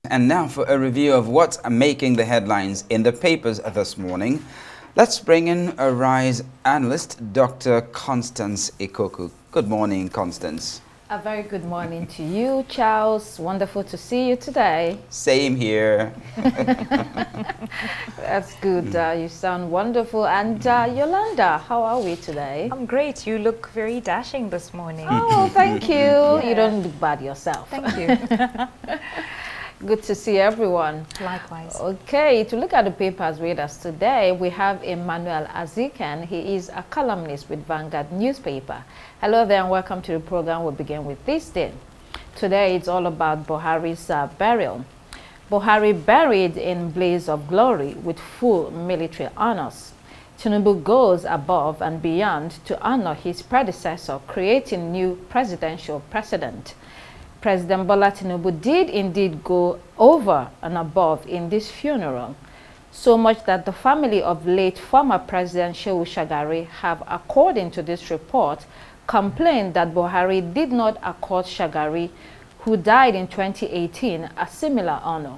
And now for a review of what's making the headlines in the papers this morning, let's bring in a RISE analyst, Dr. Constance Ikoku. Good morning, Constance. A very good morning to you, Charles. Wonderful to see you today. Same here. That's good. You sound wonderful. And Yolanda, how are we today? I'm great. You look very dashing this morning. Oh, thank you. Yeah. You don't look bad yourself. Thank you. Good to see everyone. Likewise. Okay, to look at the papers with us today, we have Emmanuel Azikan. He is a columnist with Vanguard newspaper. Hello there and welcome to the program. We'll begin with this day. Today it's all about Buhari's burial. Buhari buried in blaze of glory with full military honors. Tinubu goes above and beyond to honor his predecessor, creating new presidential precedent. President Bola Tinubu did indeed go over and above in this funeral, so much that the family of late former President Shehu Shagari have, according to this report, complained that Buhari did not accord Shagari, who died in 2018, a similar honor.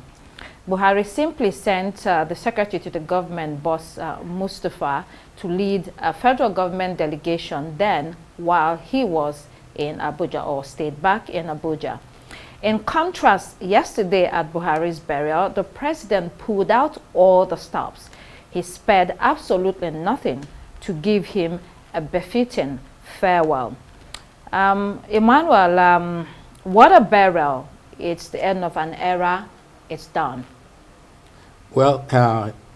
Buhari simply sent the secretary to the government, boss Mustafa, to lead a federal government delegation then while he was in Abuja, or stayed back in Abuja. In contrast, yesterday at Buhari's burial, the president pulled out all the stops. He spared absolutely nothing to give him a befitting farewell. Emmanuel, what a burial. It's the end of an era. It's done. Well,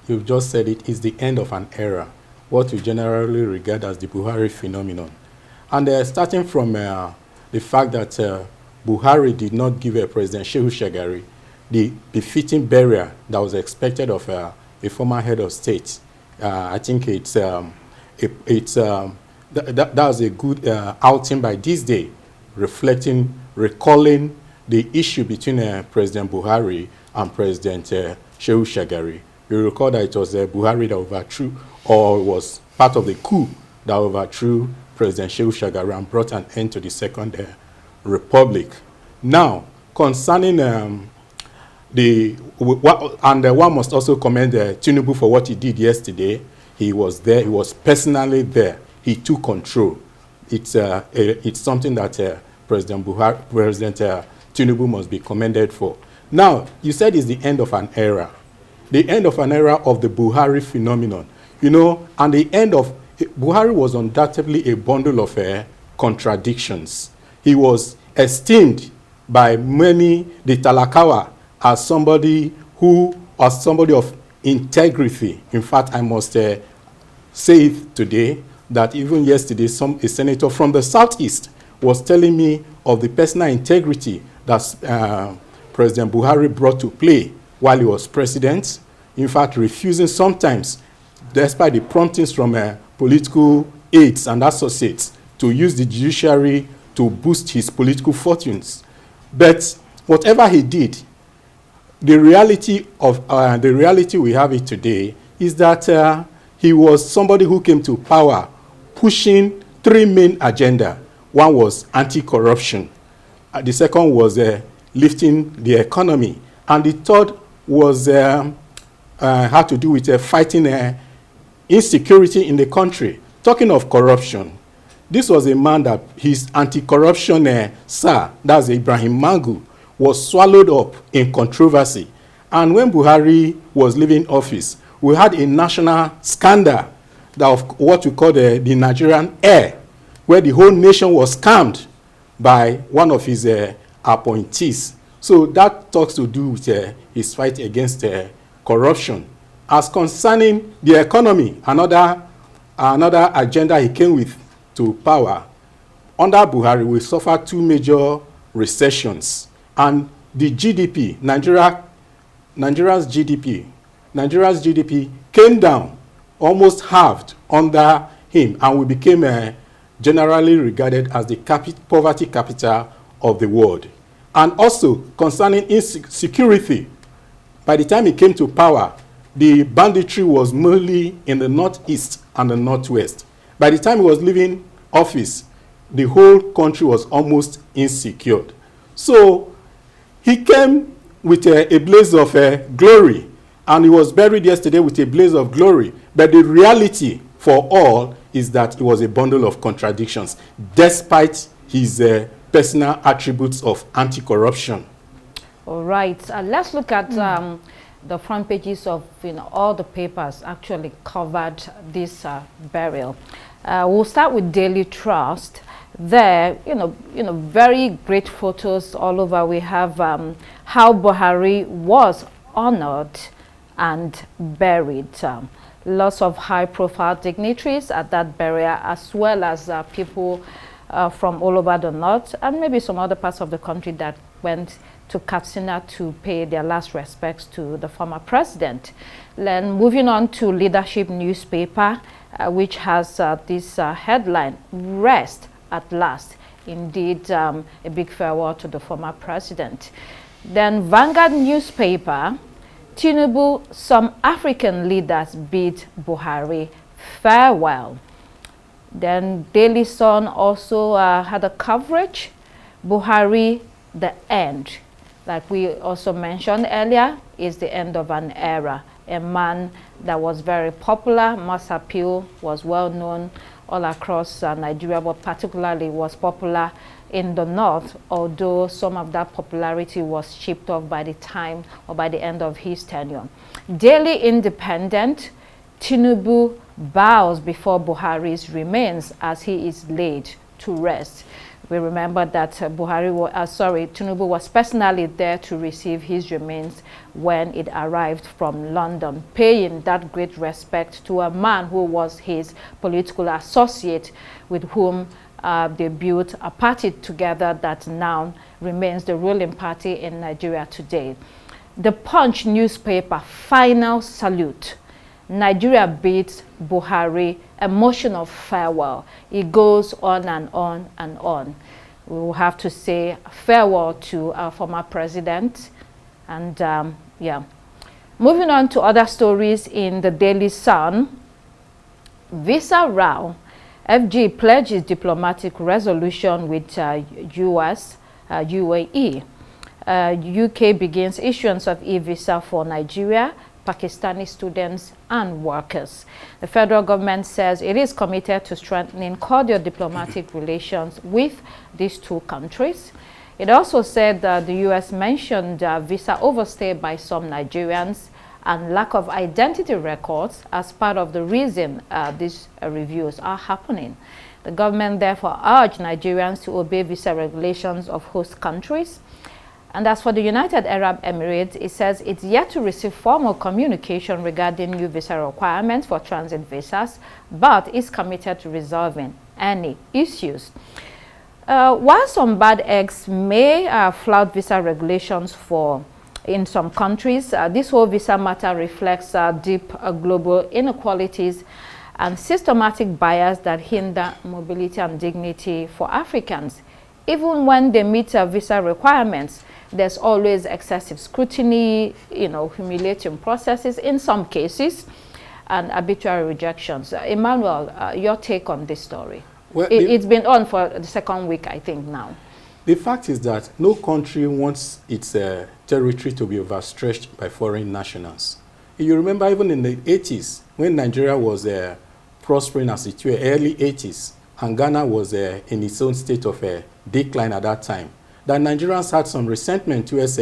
you've just said it is the end of an era, what we generally regard as the Buhari phenomenon. And starting from the fact that Buhari did not give President Shehu Shagari the befitting burial that was expected of a former head of state, I think that was a good outing by this day, recalling the issue between President Buhari and President Shehu Shagari. You recall that it was Buhari that overthrew, or was part of the coup that overthrew President Shehu Shagari and brought an end to the Second Republic. Now, concerning one must also commend Tinubu for what he did yesterday. He was there. He was personally there. He took control. It's something that President Tinubu must be commended for. Now, you said it's the end of an era. The end of an era of the Buhari phenomenon. You know, and the end of Buhari was undoubtedly a bundle of contradictions. He was esteemed by many, the Talakawa, as somebody of integrity. In fact, I must say it today that even yesterday, a senator from the southeast was telling me of the personal integrity that President Buhari brought to play while he was president. In fact, refusing sometimes, despite the promptings from political aides and associates, to use the judiciary to boost his political fortunes. But whatever he did, the reality we have it today is that he was somebody who came to power pushing three main agendas. One was anti-corruption. The second was lifting the economy. And the third was had to do with fighting insecurity in the country. Talking of corruption, this was a man that his anti-corruption that's Ibrahim Mangu, was swallowed up in controversy. And when Buhari was leaving office, we had a national scandal that of what we call the Nigerian air, where the whole nation was scammed by one of his appointees. So that talks to do with his fight against corruption. As concerning the economy, another agenda he came with to power, under Buhari, we suffered two major recessions. And the GDP, Nigeria's GDP came down, almost halved under him, and we became generally regarded as the poverty capital of the world. And also, concerning insecurity, by the time he came to power, the banditry was mainly in the northeast and the northwest. By the time he was leaving office, the whole country was almost insecure. So he came with a blaze of glory, and he was buried yesterday with a blaze of glory. But the reality for all is that he was a bundle of contradictions, despite his personal attributes of anti-corruption. All right, let's look at the front pages of all the papers actually covered this burial. We'll start with Daily Trust. There, very great photos all over. We have how Buhari was honored and buried. Lots of high-profile dignitaries at that burial, as well as people from all over the north and maybe some other parts of the country that went to Katsina to pay their last respects to the former president. Then moving on to Leadership newspaper, which has this headline, "Rest at last." Indeed, a big farewell to the former president. Then Vanguard newspaper, Tinubu, some African leaders beat Buhari, farewell. Then Daily Sun also had a coverage, Buhari, the end. Like we also mentioned earlier, is the end of an era. A man that was very popular, mass appeal, was well known all across Nigeria, but particularly was popular in the north, although some of that popularity was chipped off by the time or by the end of his tenure. Daily Independent, Tinubu bows before Buhari's remains as he is laid to rest. We remember that Tinubu was personally there to receive his remains when it arrived from London, paying that great respect to a man who was his political associate, with whom they built a party together that now remains the ruling party in Nigeria today. The Punch newspaper, final salute. Nigeria beats Buhari, emotional farewell. It goes on and on and on. We will have to say farewell to our former president. And yeah. Moving on to other stories in the Daily Sun. Visa row. FG pledges diplomatic resolution with US, UAE. UK begins issuance of e-visa for Nigeria, Pakistani students and workers. The federal government says it is committed to strengthening cordial diplomatic relations with these two countries. It also said that the US mentioned visa overstay by some Nigerians and lack of identity records as part of the reason these reviews are happening. The government therefore urged Nigerians to obey visa regulations of host countries. And as for the United Arab Emirates, it says it's yet to receive formal communication regarding new visa requirements for transit visas, but is committed to resolving any issues. While some bad eggs may flout visa regulations in some countries, this whole visa matter reflects deep global inequalities and systematic bias that hinder mobility and dignity for Africans. Even when they meet visa requirements, there's always excessive scrutiny, humiliating processes in some cases, and arbitrary rejections. Emmanuel, your take on this story? Well, it's been on for the second week, I think, now. The fact is that no country wants its territory to be overstretched by foreign nationals. You remember even in the 80s, when Nigeria was prospering as it were, early 80s, and Ghana was in its own state of decline at that time, that Nigerians had some resentment towards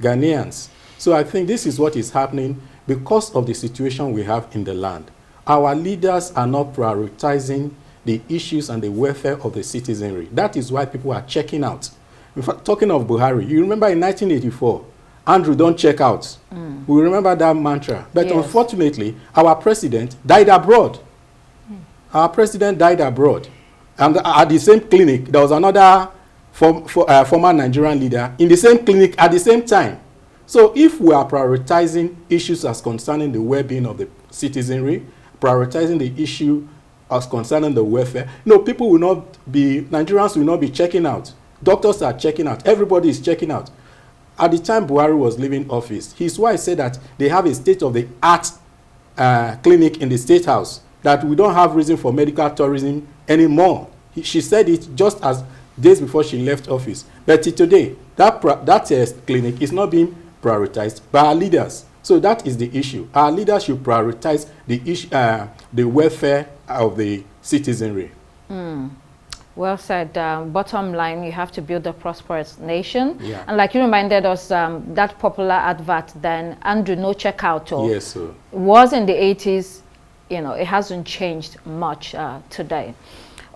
Ghanaians. So I think this is what is happening because of the situation we have in the land. Our leaders are not prioritizing the issues and the welfare of the citizenry. That is why people are checking out. In fact, talking of Buhari, you remember in 1984, Andrew, don't check out. We remember that mantra. But yes, unfortunately, our president died abroad. Our president died abroad. And at the same clinic, there was another former Nigerian leader in the same clinic at the same time. So if we are prioritizing issues as concerning the well-being of the citizenry, prioritizing the issue as concerning the welfare, people will not be, Nigerians will not be checking out. Doctors are checking out. Everybody is checking out. At the time Buhari was leaving office, his wife said that they have a state-of-the-art clinic in the State House, that we don't have reason for medical tourism anymore. She said it just as days before she left office. But today, that clinic is not being prioritized by our leaders. So that is the issue. Our leaders should prioritize the welfare of the citizenry. Well said. Bottom line, you have to build a prosperous nation. Yeah. And like you reminded us, that popular advert then, Andrew, no checkout, Yes, sir. was in the 80s. You know, it hasn't changed much today.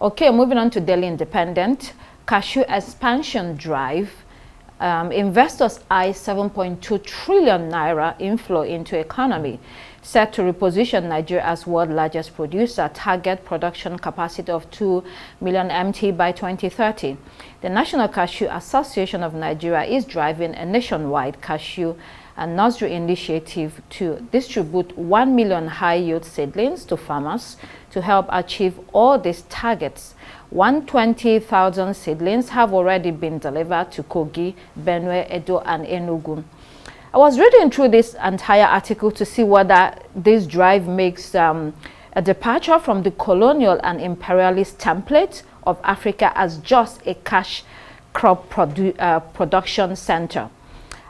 Okay, moving on to Daily Independent. Cashew expansion drive. Investors eye 7.2 trillion naira inflow into economy, set to reposition Nigeria as world largest producer, target production capacity of 2 million MT by 2030. The National Cashew Association of Nigeria is driving a nationwide cashew and nursery initiative to distribute 1 million high-yield seedlings to farmers to help achieve all these targets. 120,000 seedlings have already been delivered to Kogi, Benue, Edo, and Enugu. I was reading through this entire article to see whether this drive makes a departure from the colonial and imperialist template of Africa as just a cash crop production center.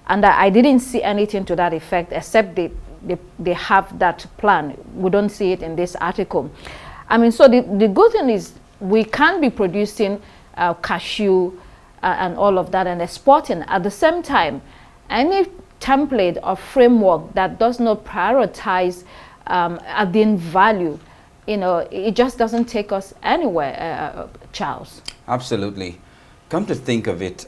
And I didn't see anything to that effect, except they have that plan. We don't see it in this article. I mean, so the good thing is we can be producing cashew and all of that and exporting. At the same time, any template or framework that does not prioritize adding value, you know, it just doesn't take us anywhere, Charles. Absolutely. Come to think of it,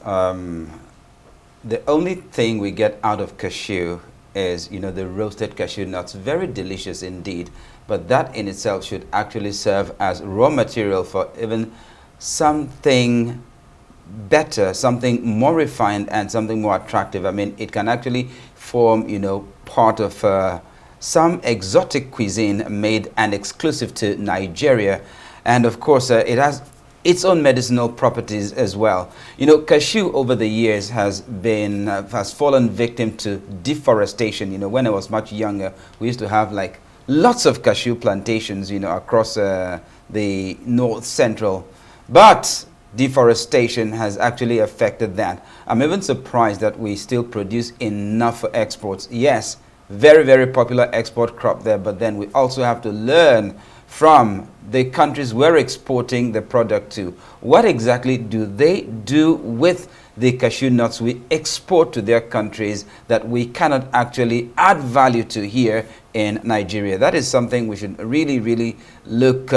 the only thing we get out of cashew is, you know, the roasted cashew nuts. Very delicious indeed. But that in itself should actually serve as raw material for even something better, something more refined and something more attractive. I mean, it can actually form, you know, part of some exotic cuisine made and exclusive to Nigeria. And of course, it has its own medicinal properties as well. You know, cashew over the years has been, has fallen victim to deforestation. You know, when I was much younger, we used to have like lots of cashew plantations, you know, across the north central. But deforestation has actually affected that. I'm even surprised that we still produce enough for exports. Yes, very, very popular export crop there, but then we also have to learn from the countries we're exporting the product to. What exactly do they do with the cashew nuts we export to their countries that we cannot actually add value to here in Nigeria? That is something we should really, really look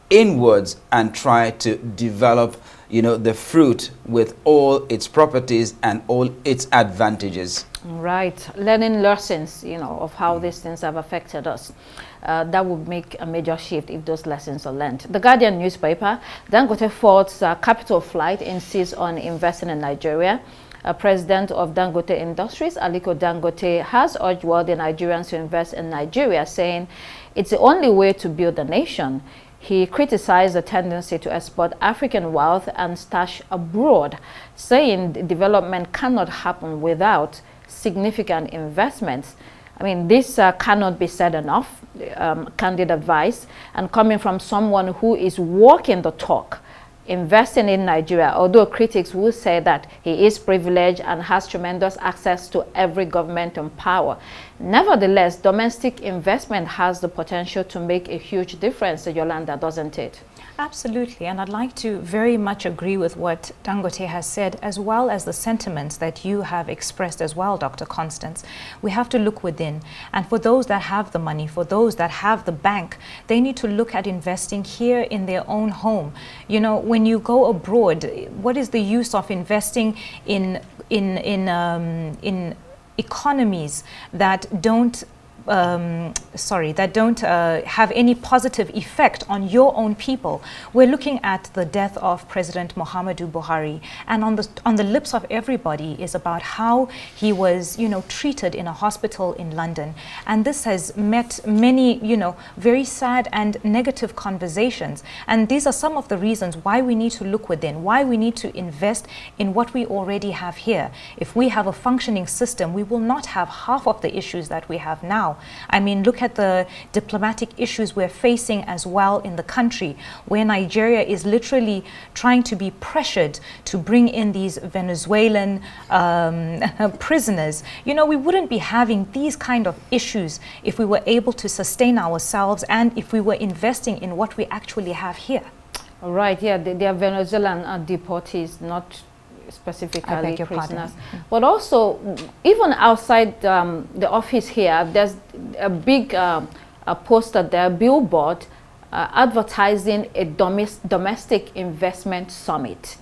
inwards and try to develop, you know, the fruit with all its properties and all its advantages. Right, learning lessons, you know, of how these things have affected us. That would make a major shift if those lessons are learned. The Guardian newspaper, Dangote Ford's capital flight insists on investing in Nigeria. President of Dangote Industries, Aliko Dangote, has urged wealthy Nigerians to invest in Nigeria, saying it's the only way to build a nation. He criticized the tendency to export African wealth and stash abroad, saying development cannot happen without significant investments. I mean, this cannot be said enough, candid advice, and coming from someone who is walking the talk, investing in Nigeria, although critics will say that he is privileged and has tremendous access to every government in power. Nevertheless, domestic investment has the potential to make a huge difference, Yolanda, doesn't it? Absolutely, and I'd like to very much agree with what Dangote has said, as well as the sentiments that you have expressed as well, Dr. Constance. We have to look within, and for those that have the money, for those that have the bank, they need to look at investing here in their own home. You know, when you go abroad, what is the use of investing in economies that don't have any positive effect on your own people? We're looking at the death of President Muhammadu Buhari, and on the lips of everybody is about how he was, you know, treated in a hospital in London, and this has met many, you know, very sad and negative conversations. And these are some of the reasons why we need to look within, why we need to invest in what we already have here. If we have a functioning system, we will not have half of the issues that we have now. I mean, look at the diplomatic issues we're facing as well in the country, where Nigeria is literally trying to be pressured to bring in these Venezuelan prisoners. You know, we wouldn't be having these kind of issues if we were able to sustain ourselves and if we were investing in what we actually have here. All right, yeah, they are Venezuelan deportees, not specifically prisoners. But also, even outside the office here, there's a big a poster there, billboard, advertising a domestic investment summit.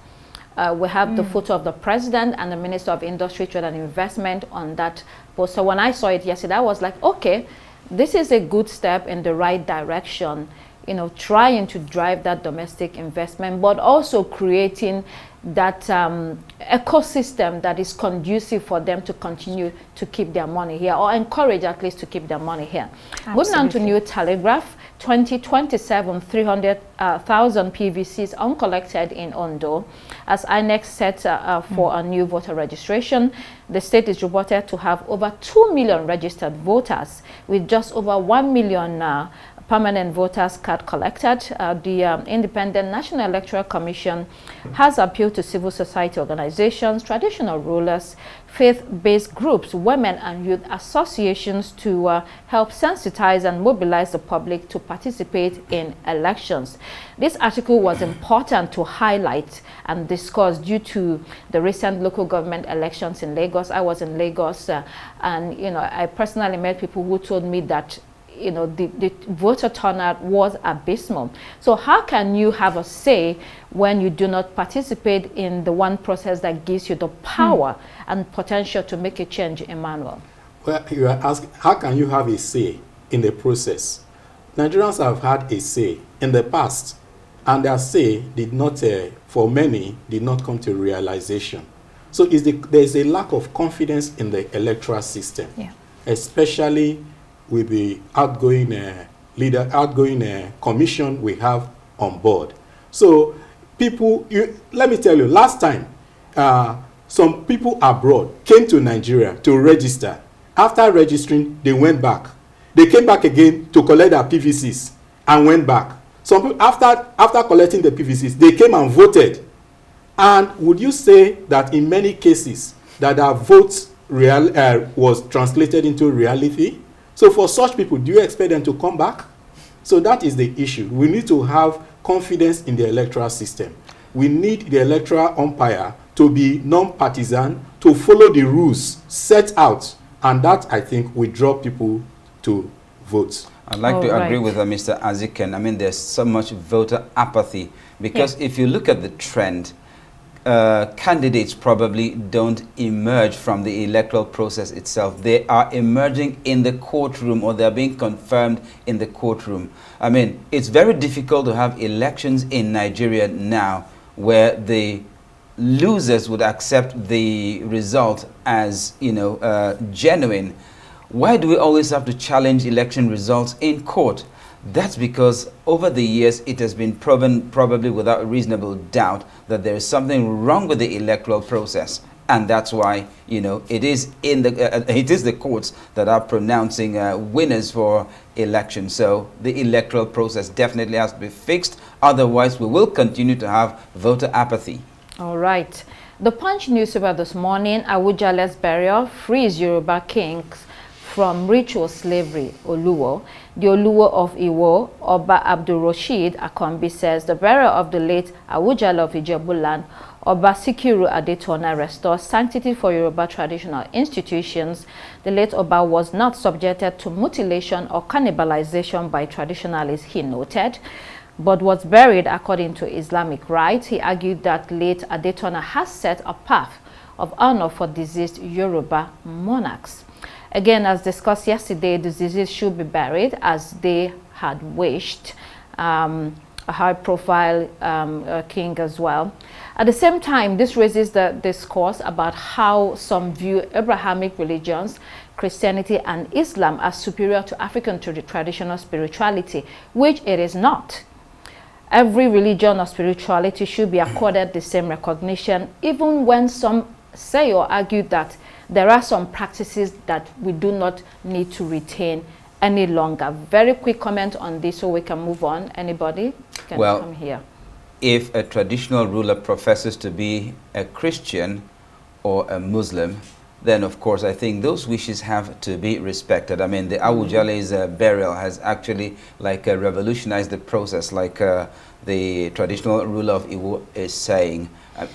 We have the photo of the president and the Minister of Industry, Trade and Investment on that poster. When I saw it yesterday, I was like, okay, this is a good step in the right direction, you know, trying to drive that domestic investment, but also creating that ecosystem that is conducive for them to continue to keep their money here, or encourage at least to keep their money here. Moving on to New Telegraph, 2027, 300,000 PVCs uncollected in Ondo as INEC set for a new voter registration. The state is reported to have over 2 million registered voters with just over 1 million permanent voters card collected. The Independent National Electoral Commission has appealed to civil society organizations, traditional rulers, faith-based groups, women and youth associations to help sensitize and mobilize the public to participate in elections. This article was important to highlight and discuss due to the recent local government elections in Lagos. I was in Lagos and, you know, I personally met people who told me that, you know, the voter turnout was abysmal. So how can you have a say when you do not participate in the one process that gives you the power and potential to make a change, Emmanuel? Well, you are asking, how can you have a say in the process? Nigerians have had a say in the past, and their say did not, for many, did not come to realization. So there is a lack of confidence in the electoral system, especially with the outgoing commission we have on board. So people, let me tell you, last time, some people abroad came to Nigeria to register. After registering, they went back. They came back again to collect their PVCs and went back. Some people, after collecting the PVCs, they came and voted. And would you say that in many cases that our votes was translated into reality? So for such people, do you expect them to come back? So that is the issue. We need to have confidence in the electoral system. We need the electoral umpire to be non-partisan, to follow the rules set out. And that, I think, will draw people to vote. I'd like to agree with Mr. Aziken. I mean, there's so much voter apathy. Because if you look at the trend, candidates probably don't emerge from the electoral process itself. They are emerging in the courtroom, or they're being confirmed in the courtroom. I mean, it's very difficult to have elections in Nigeria now where the losers would accept the result as, you know, genuine. Why do we always have to challenge election results in court? That's because over the years it has been proven, probably without reasonable doubt, that there is something wrong with the electoral process, and that's why, you know, it is the courts that are pronouncing winners for elections. So the electoral process definitely has to be fixed. Otherwise, we will continue to have voter apathy. All right. The Punch newspaper this morning: Awujale's burial frees Yoruba kings from ritual slavery. Oluwo, the Oluwo of Iwo, Oba Abdul Rashid Akombi, says the burial of the late Awujale of Ijebuland, Oba Sikiru Adetona, restores sanctity for Yoruba traditional institutions. The late Oba was not subjected to mutilation or cannibalization by traditionalists, he noted, but was buried according to Islamic rites. He argued that late Adetona has set a path of honor for deceased Yoruba monarchs. Again, as discussed yesterday, the deceased should be buried as they had wished. A high-profile king as well. At the same time, this raises the discourse about how some view Abrahamic religions, Christianity and Islam, as superior to African traditional spirituality, which it is not. Every religion or spirituality should be accorded the same recognition, even when some say or argue that there are some practices that we do not need to retain any longer. Very quick comment on this so we can move on. Anybody can come here. If a traditional ruler professes to be a Christian or a Muslim, then of course I think those wishes have to be respected. I mean, the Awujale's burial has actually revolutionized the process, like the traditional ruler of Iwo is saying.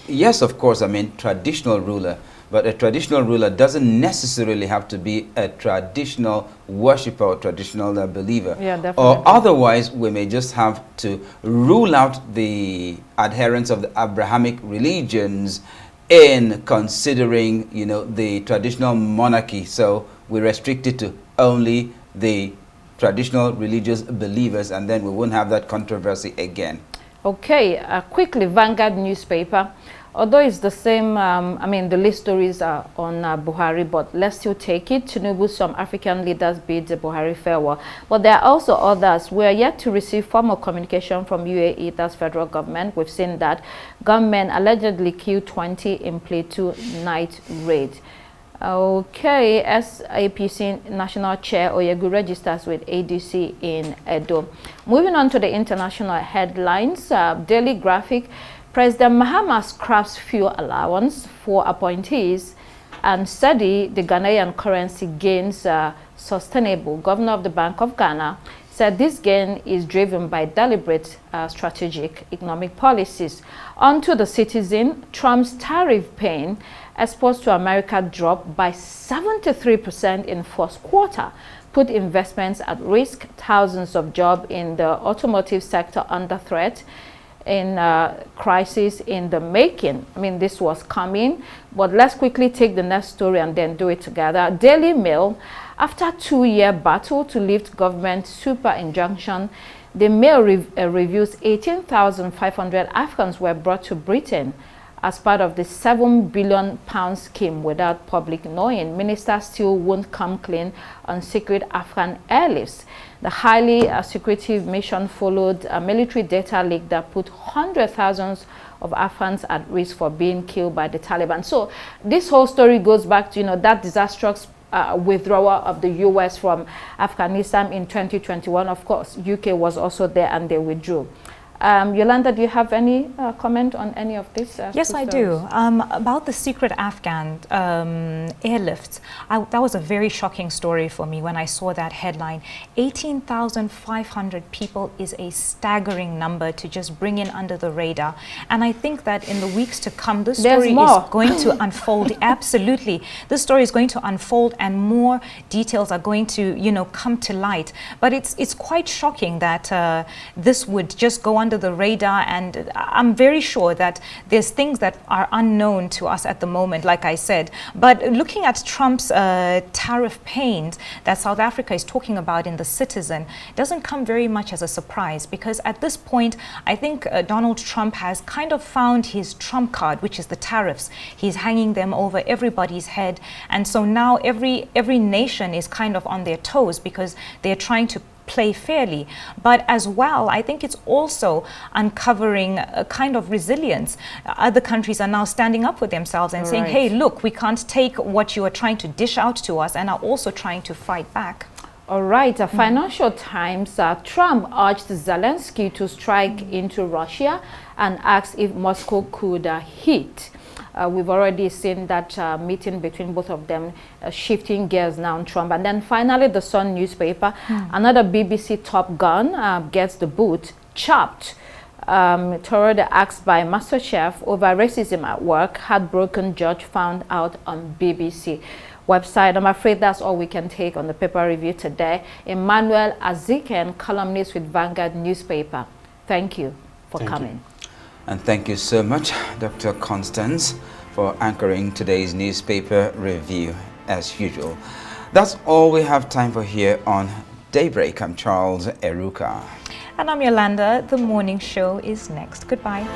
Yes, of course, I mean traditional ruler, but a traditional ruler doesn't necessarily have to be a traditional worshipper or traditional believer. Yeah, definitely. Or otherwise, we may just have to rule out the adherents of the Abrahamic religions in considering, you know, the traditional monarchy. So we restrict it to only the traditional religious believers, and then we won't have that controversy again. Okay, quickly, Vanguard newspaper. Although it's the same, I mean, the list stories are on Buhari, but let's still take it. Tinubu, some African leaders bid the Buhari farewell. But there are also others. We are yet to receive formal communication from UAE, that's federal government. We've seen that gunmen allegedly killed 20 in Plateau night raid. Okay, SAPC National Chair Oyegu registers with ADC in Edo. Moving on to the international headlines, Daily Graphic. President Mahama scraps fuel allowance for appointees and steady the Ghanaian currency gains sustainable. Governor of the Bank of Ghana said this gain is driven by deliberate strategic economic policies. On to the Citizen, Trump's tariff pain, exports to America dropped by 73% in first quarter, put investments at risk, thousands of jobs in the automotive sector under threat, in crisis in the making. I mean, this was coming, but let's quickly take the next story and then do it together. Daily Mail, after a 2-year battle to lift government super injunction, the Mail reviews 18,500 Afghans were brought to Britain as part of the £7 billion scheme without public knowing. Ministers still won't come clean on secret Afghan airlifts. The highly secretive mission followed a military data leak that put hundreds of thousands of Afghans at risk for being killed by the Taliban. So this whole story goes back to, you know, that disastrous withdrawal of the US from Afghanistan in 2021. Of course, UK was also there and they withdrew. Yolanda, do you have any comment on any of this? Yes, I do. About the secret Afghan airlifts, that was a very shocking story for me when I saw that headline. 18,500 people is a staggering number to just bring in under the radar. And I think that in the weeks to come, this story is going to unfold. Absolutely. This story is going to unfold and more details are going to, you know, come to light. But it's quite shocking that this would just go under the radar, and I'm very sure that there's things that are unknown to us at the moment, like I said. But looking at Trump's tariff pains that South Africa is talking about in The Citizen doesn't come very much as a surprise, because at this point I think Donald Trump has kind of found his trump card, which is the tariffs. He's hanging them over everybody's head, and so now every nation is kind of on their toes because they're trying to play fairly. But as well, I think it's also uncovering a kind of resilience. Other countries are now standing up for themselves and saying, hey, look, we can't take what you are trying to dish out to us, and are also trying to fight back. All right, Financial Times, Trump urged Zelensky to strike into Russia and asked if Moscow could hit. We've already seen that meeting between both of them shifting gears now on Trump. And then finally, the Sun newspaper, another BBC Top Gun gets the boot, chopped. Toward the axe by MasterChef over racism at work, heartbroken judge found out on BBC website. I'm afraid that's all we can take on the paper review today. Emmanuel Aziken, columnist with Vanguard newspaper. Thank you for coming. And thank you so much, Dr. Constance, for anchoring today's newspaper review, as usual. That's all we have time for here on Daybreak. I'm Charles Eruka. And I'm Yolanda. The morning show is next. Goodbye.